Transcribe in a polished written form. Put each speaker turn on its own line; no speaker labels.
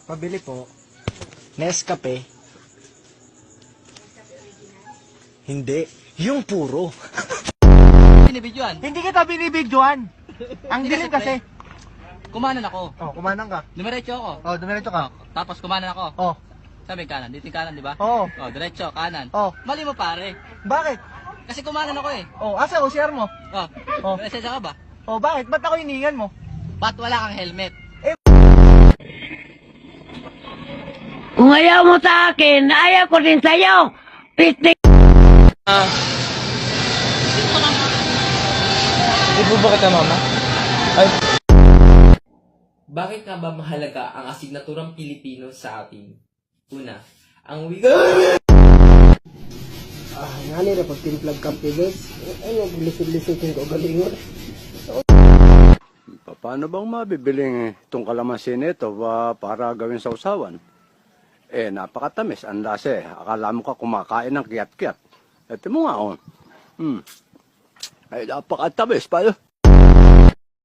Pabili po. Nescafe. Hindi. Yung puro.
Binibidyoan.
Hindi kita binibidyoan. Ang dilim kasi.
Kumanan ako.
Oh, kumanang ka.
Dumiretso ako.
Oh, dumiretso ka.
Tapos kumanan ako.
Oh,
Sabi kanan. Dito yung kanan, di ba?
Oo.
Oh, diretso, kanan.
Oh.
Mali mo pare.
Bakit?
Kasi kumanan ako eh.
Oh, asa OCR mo?
Oh.
Oh.
Presensya ka ba?
Oh, bakit? Ba't ako hiningan mo?
Ba't wala kang helmet?
Kung ayaw mo sa akin, ayaw ko din sa'yo. Pistik!
Ibo ba kita, mama? Ay.
Bakit nga ba mahalaga ang asignaturang Pilipino sa atin? Una, ang wika...
Nani na pag timplag kampilos. Ano, lisod-lisod ko galingon.
Paano bang mabibiling itong kalamansi nito para gawin sa usawan? Napakatamis. Ang lasa eh. Akala mo ka kumakain ng kiyat-kiyat. Ito mo nga, oh. Ay, napakatamis pa.